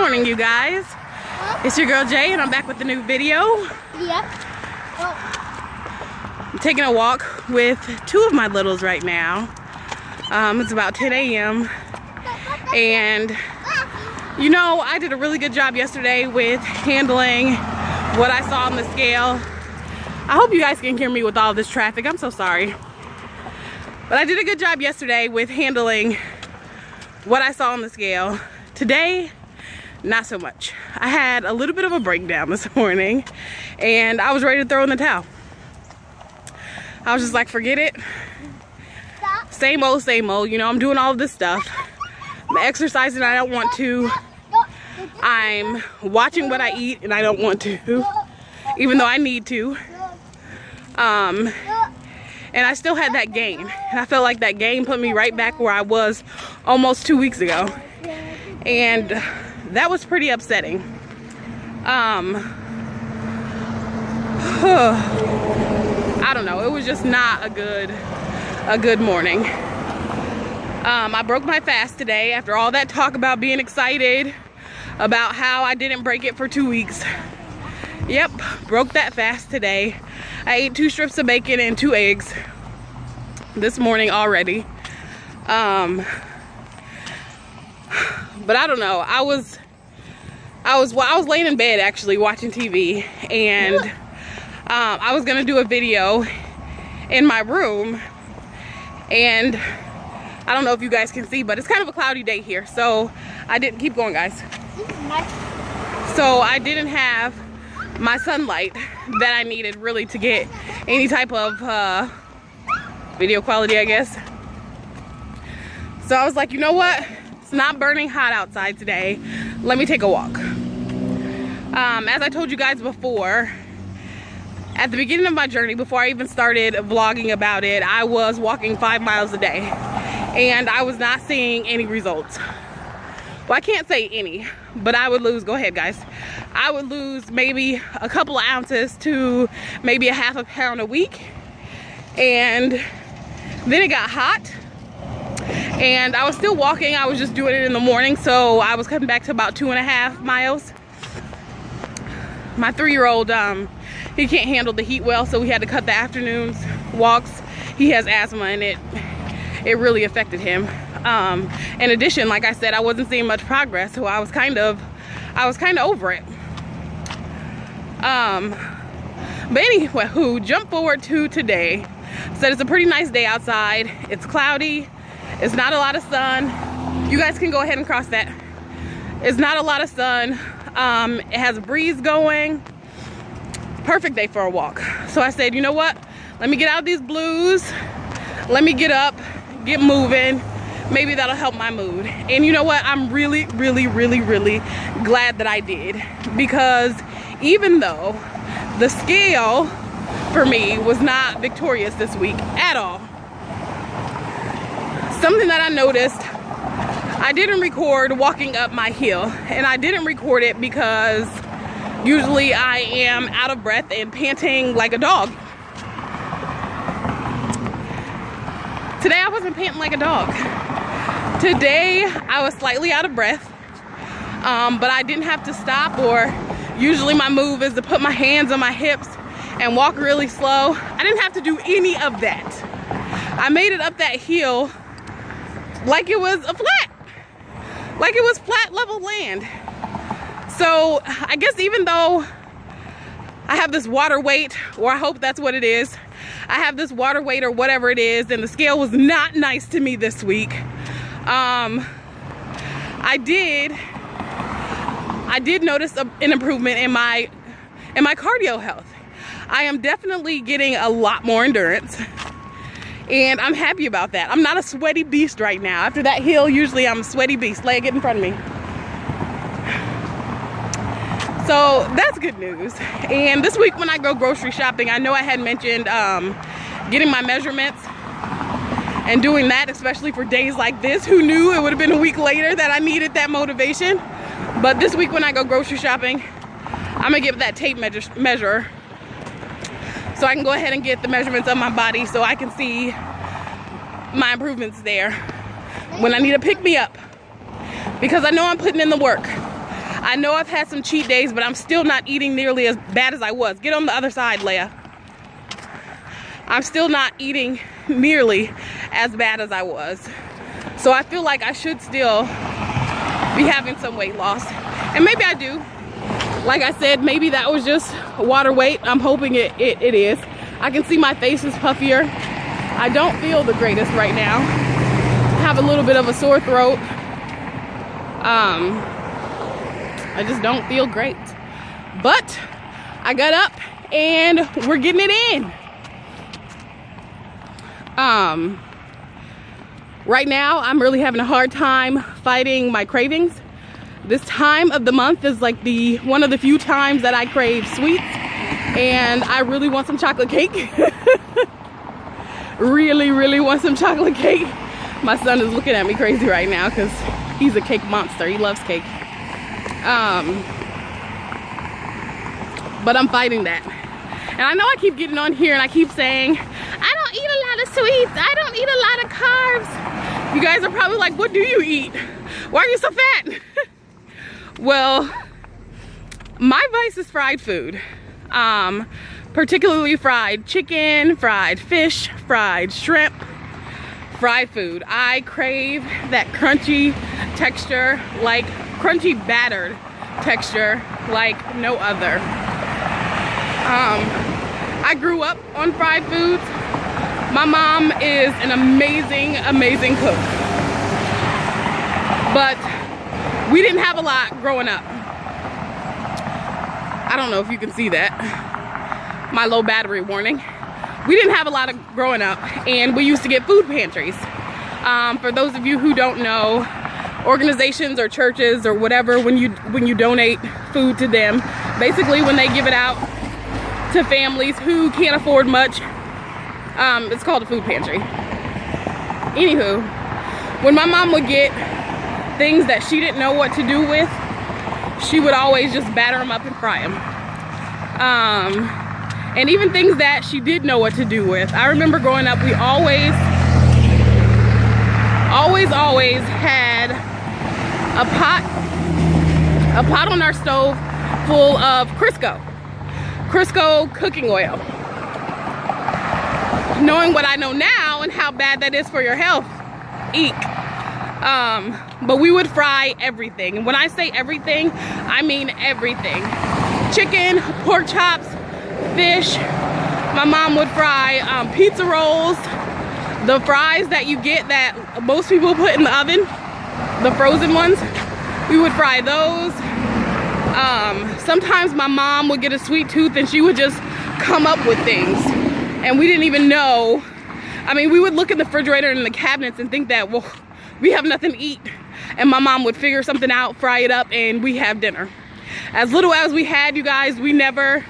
morning, you guys. It's your girl Jay, and I'm back with a new video. Yep. I'm taking a walk with two of my littles right now. It's about 10 a.m. and you know, I did a really good job yesterday with handling what I saw on the scale. I hope you guys can hear me with all this traffic. I'm so sorry. But I did a good job yesterday with handling what I saw on the scale. Today, not so much. I had a little bit of a breakdown this morning and I was ready to throw in the towel. I was just like, forget it. Same old, same old. You know, I'm doing all of this stuff. I'm exercising, I don't want to. I'm watching what I eat and I don't want to, even though I need to. And I still had that gain. And I felt like that gain put me right back where I was almost 2 weeks ago. And that was pretty upsetting. I don't know, it was just not a good morning. I broke my fast today after all that talk about being excited about how I didn't break it for 2 weeks. Yep, broke that fast today. I ate 2 strips of bacon and 2 eggs this morning already. But I don't know. I was laying in bed actually watching TV, and I was gonna do a video in my room, and I don't know if you guys can see, but it's kind of a cloudy day here, so I didn't keep going, guys. So I didn't have my sunlight that I needed really to get any type of video quality, I guess. So I was like, you know what? It's not burning hot outside today. Let me take a walk. As I told you guys before, at the beginning of my journey, before I even started vlogging about it, I was walking 5 miles a day and I was not seeing any results. Well, I can't say any, but I would lose, go ahead guys, I would lose maybe a couple of ounces to maybe a half a pound a week. And then it got hot and I was still walking. I was just doing it in the morning, so I was coming back to about 2.5 miles. My 3-year-old, he can't handle the heat well, so we had to cut the afternoons walks. He has asthma and it really affected him. In addition, like I said, I wasn't seeing much progress, so I was kind of over it. But anyway, jump forward to today. So it's a pretty nice day outside. It's cloudy. It's not a lot of sun. You guys can go ahead and cross that. It's not a lot of sun. It has a breeze going. Perfect day for a walk. So I said, you know what? Let me get out of these blues. Let me get up, get moving. Maybe that'll help my mood. And you know what? I'm really, really, really, really glad that I did, because even though the scale for me was not victorious this week at all, something that I noticed, I didn't record walking up my hill, and I didn't record it because usually I am out of breath and panting like a dog. Today I wasn't panting like a dog. Today I was slightly out of breath, but I didn't have to stop, or usually my move is to put my hands on my hips and walk really slow. I didn't have to do any of that. I made it up that hill like it was flat level land. So I guess even though I have this water weight, or I hope that's what it is, I have this water weight or whatever it is, and the scale was not nice to me this week. I did notice an improvement in my cardio health. I am definitely getting a lot more endurance, and I'm happy about that. I'm not a sweaty beast right now. After that hill, usually I'm a sweaty beast. Leg, get in front of me. So that's good news. And this week when I go grocery shopping, I know I had mentioned getting my measurements and doing that, especially for days like this. Who knew it would have been a week later that I needed that motivation? But this week when I go grocery shopping, I'm gonna get that tape measure so I can go ahead and get the measurements of my body so I can see my improvements there when I need to pick me up, because I know I'm putting in the work. I know I've had some cheat days, but I'm still not eating nearly as bad as I was. Get on the other side, Leia. I'm still not eating nearly as bad as I was. So I feel like I should still be having some weight loss. And maybe I do. Like I said, maybe that was just water weight. I'm hoping it is. I can see my face is puffier. I don't feel the greatest right now. I have a little bit of a sore throat. I just don't feel great. But I got up and we're getting it in. Right now, I'm really having a hard time fighting my cravings. This time of the month is like one of the few times that I crave sweets, and I really want some chocolate cake. really want some chocolate cake. My son is looking at me crazy right now because he's a cake monster. He loves cake. But I'm fighting that. And I know I keep getting on here and I keep saying, I don't eat a lot of sweets. I don't eat a lot of carbs. You guys are probably like, what do you eat? Why are you so fat? Well, my vice is fried food. Particularly fried chicken, fried fish, fried shrimp, fried food. I crave that crunchy texture, like crunchy battered texture like no other. I grew up on fried foods. My mom is an amazing cook. But we didn't have a lot growing up. I don't know if you can see that. My low battery warning. We didn't have a lot of growing up, and we used to get food pantries. For those of you who don't know, organizations or churches or whatever, when you donate food to them, basically when they give it out to families who can't afford much, it's called a food pantry. Anywho, when my mom would get things that she didn't know what to do with, she would always just batter them up and fry them. And even things that she did know what to do with. I remember growing up, we always had a pot on our stove full of Crisco cooking oil. Knowing what I know now and how bad that is for your health, eek. But we would fry everything. And when I say everything, I mean everything. Chicken, pork chops, fish. My mom would fry pizza rolls. The fries that you get that most people put in the oven, the frozen ones, we would fry those. Sometimes my mom would get a sweet tooth and she would just come up with things. And we didn't even know. I mean, we would look in the refrigerator and the cabinets and think that, well, we have nothing to eat. And my mom would figure something out, fry it up, and we have dinner. As little as we had, you guys, we never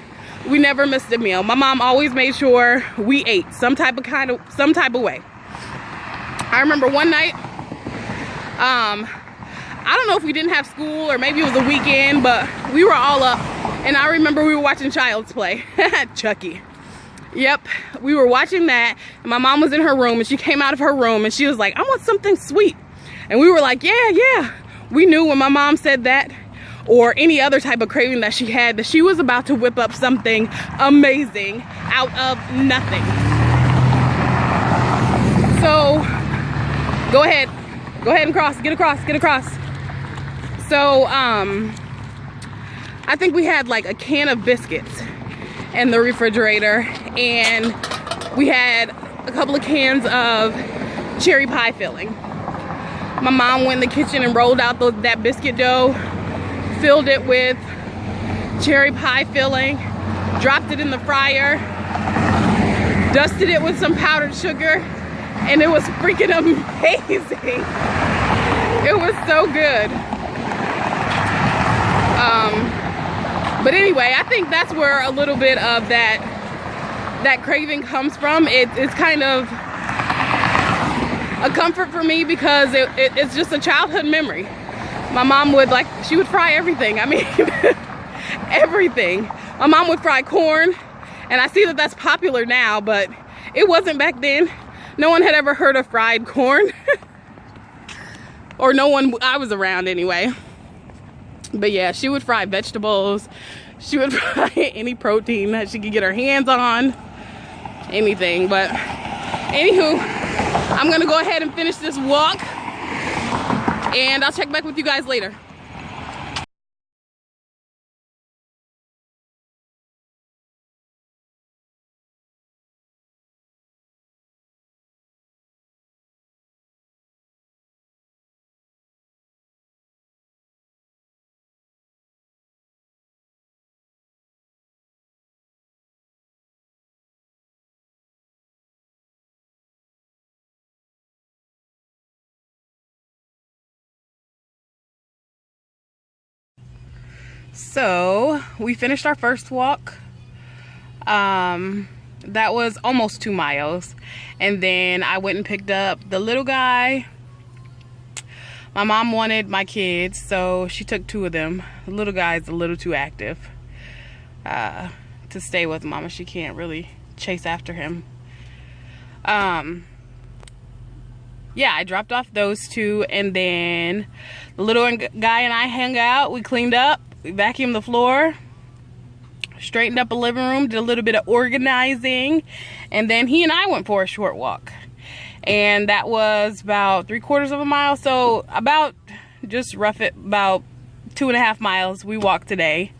missed a meal. My mom always made sure we ate some type of way. I remember one night, I don't know if we didn't have school or maybe it was a weekend, but we were all up, and I remember we were watching Child's Play. Chucky. Yep, we were watching that, and my mom was in her room, and she came out of her room and she was like, I want something sweet. And we were like, yeah. We knew when my mom said that, or any other type of craving that she had, that she was about to whip up something amazing out of nothing. So go ahead and cross, get across. So I think we had like a can of biscuits in the refrigerator, and we had a couple of cans of cherry pie filling. My mom went in the kitchen and rolled out that biscuit dough, filled it with cherry pie filling, dropped it in the fryer, dusted it with some powdered sugar, and it was freaking amazing. It was so good. But anyway, I think that's where a little bit of that craving comes from. It's kind of a comfort for me because it's just a childhood memory. My mom would she would fry everything. I mean, everything. My mom would fry corn, and I see that that's popular now, but it wasn't back then. No one had ever heard of fried corn. Or no one I was around anyway. But yeah, she would fry vegetables. She would fry any protein that she could get her hands on. Anything. But anywho, I'm gonna go ahead and finish this walk, and I'll check back with you guys later. So we finished our first walk. That was almost 2 miles, and then I went and picked up the little guy. My mom wanted my kids, so she took 2 of them. The little guy is a little too active to stay with mama. She can't really chase after him. Yeah, I dropped off those 2, and then the little guy and I hung out. We cleaned up, we vacuumed the floor, straightened up a living room, did a little bit of organizing, and then he and I went for a short walk. And that was about 3/4 of a mile, so about, just rough it, about 2.5 miles we walked today.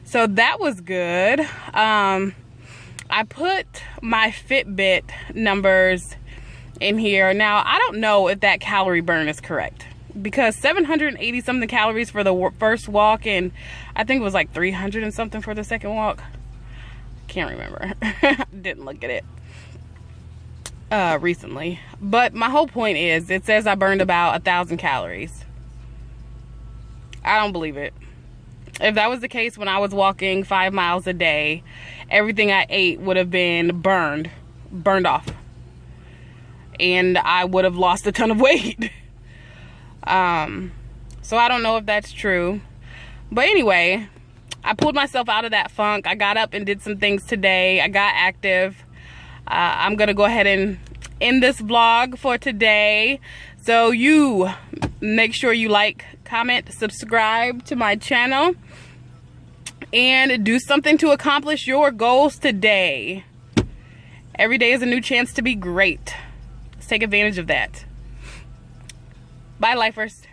So that was good. I put my Fitbit numbers in here. Now, I don't know if that calorie burn is correct, because 780 something calories for the first walk, and I think it was like 300 and something for the second walk. Can't remember. Didn't look at it recently. But my whole point is, it says I burned about 1,000 calories. I don't believe it. If that was the case when I was walking 5 miles a day, everything I ate would have been burned off, and I would have lost a ton of weight. So I don't know if that's true. But anyway, I pulled myself out of that funk. I got up and did some things today. I got active. I'm gonna go ahead and end this vlog for today. So you make sure you like, comment, subscribe to my channel, and do something to accomplish your goals today. Every day is a new chance to be great. Let's take advantage of that. Bye, lifers.